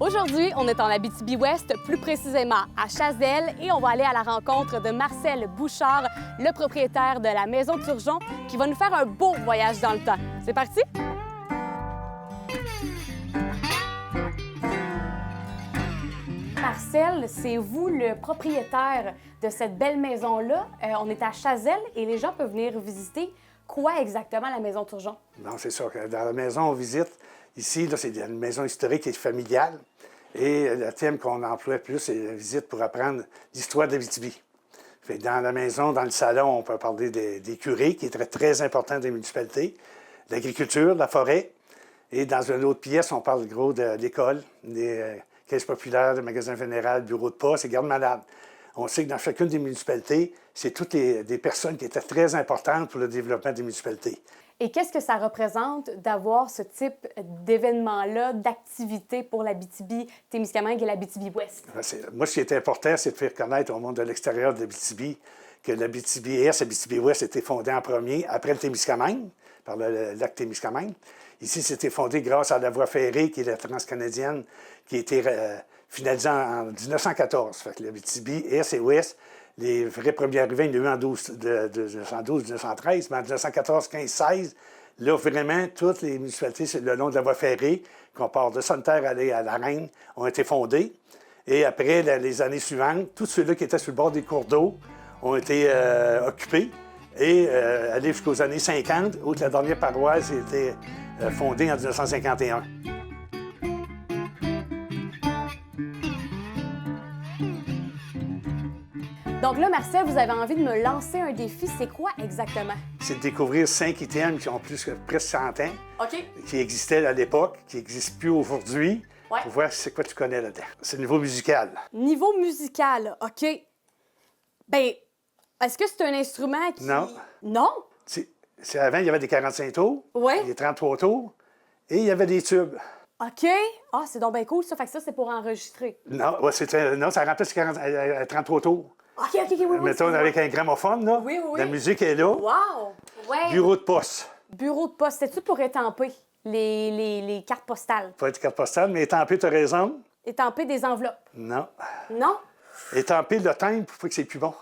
Aujourd'hui, on est en Abitibi-Ouest, plus précisément à Chazelles, et on va aller à la rencontre de Marcel Bouchard, le propriétaire de la Maison Turgeon, qui va nous faire un beau voyage dans le temps. C'est parti? Marcel, c'est vous le propriétaire de cette belle maison-là. On est à Chazelles et les gens peuvent venir visiter. Quoi exactement la Maison Turgeon? Non, c'est ça. Dans la maison, on visite. Ici, là, c'est une maison historique et familiale. Et le thème qu'on emploie plus, c'est la visite pour apprendre l'histoire de l'Abitibi. Dans la maison, dans le salon, on peut parler des curés, qui est très important des municipalités, l'agriculture, la forêt. Et dans une autre pièce, on parle gros de l'école, des caisses populaires, des magasins généraux, bureaux de poste et gardes-malades. On sait que dans chacune des municipalités, c'est toutes des personnes qui étaient très importantes pour le développement des municipalités. Et qu'est-ce que ça représente d'avoir ce type d'événement-là, d'activité pour l'Abitibi-Témiscamingue et l'Abitibi-Ouest? Moi, ce qui est important, c'est de faire connaître au monde de l'extérieur de l'Abitibi que l'Abitibi-Est, l'Abitibi-Ouest était fondé en premier, après le Témiscamingue, par le lac Témiscamingue. Ici, c'était fondé grâce à la voie ferrée, qui est la transcanadienne, qui a été finalisée en 1914. Fait que l'Abitibi, Est et Ouest, les vrais premiers arrivés, il y en a eu en 1912-1913, mais en 1914, 15, 16, là, vraiment, toutes les municipalités le long de la voie ferrée, qu'on part de Sonneterre à la Reine, ont été fondées. Et après, les années suivantes, tous ceux-là qui étaient sur le bord des cours d'eau ont été occupés. Et aller jusqu'aux années 50, où la dernière paroisse a été fondée en 1951. Donc là, Marcel, vous avez envie de me lancer un défi. C'est quoi exactement? C'est de découvrir 5 items qui ont presque 100 ans, OK. qui existaient à l'époque, qui n'existent plus aujourd'hui, Ouais. pour voir c'est quoi tu connais là-dedans. C'est le niveau musical. Niveau musical, OK. Bien, est-ce que c'est un instrument qui... Non. Non? Avant, il y avait des 45 tours, Ouais. des 33 tours, et il y avait des tubes. OK. Ah, c'est donc bien cool, ça. Fait que ça, c'est pour enregistrer. Non, non, ça remplace 33 tours. OK, oui. Mettons, avec un gramophone, là, Oui. la musique est là. Wow! Ouais. Bureau de poste. Bureau de poste. C'est-tu pour étamper les cartes postales? Pas être carte postale, mais étamper, tu as raison. Étamper des enveloppes? Non. Non? Étamper le timbre pour que c'est plus bon.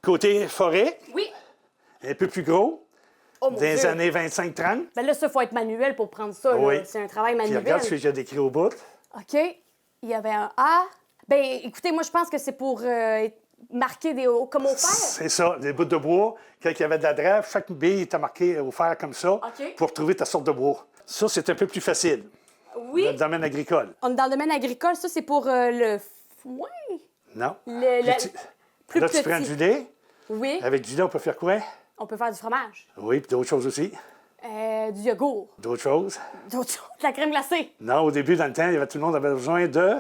Côté forêt, Oui. un peu plus gros, Oh mon des Dieu. années 25-30. Ben là, ça, il faut être manuel pour prendre ça. Oui. Là. C'est un travail Puis manuel. regarde ce que j'ai décrit au bout. OK. Il y avait un A. Ben écoutez, moi, je pense que c'est pour marquer des hauts, comme au fer. C'est ça, des bouts de bois. Quand il y avait de la drève, chaque bille était marquée au fer comme ça OK. pour trouver ta sorte de bois. Ça, c'est un peu plus facile. Oui. Dans le domaine agricole. On est dans le domaine agricole. Ça, c'est pour le foin. Non. Plus Là, petit. tu prends du lait. Oui. Avec du lait, on peut faire quoi? On peut faire du fromage. Oui, puis d'autres choses aussi. Du yogourt. D'autres choses. D'autres choses. De la crème glacée. Non, au début, dans le temps, tout le monde avait besoin de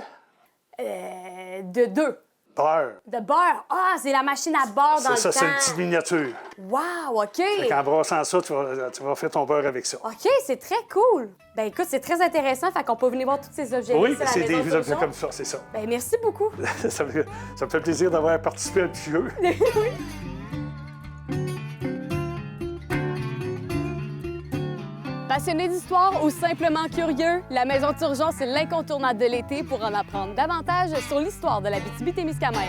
De deux. beurre. De beurre. Ah, c'est la machine à beurre dans le Ça, temps. c'est une petite miniature. Wow, OK. En brassant ça, tu vas faire ton beurre avec ça. OK, c'est très cool. Ben écoute, c'est très intéressant. Fait qu'on peut venir voir tous ces objets Oui, ici à la c'est Maison des objets Turgeon. comme ça, c'est ça. Ben merci beaucoup. Ça me fait plaisir d'avoir participé à un petit jeu. Passionné d'histoire ou simplement curieux, la Maison Turgeon, c'est l'incontournable de l'été pour en apprendre davantage sur l'histoire de l'Abitibi-Témiscamingue.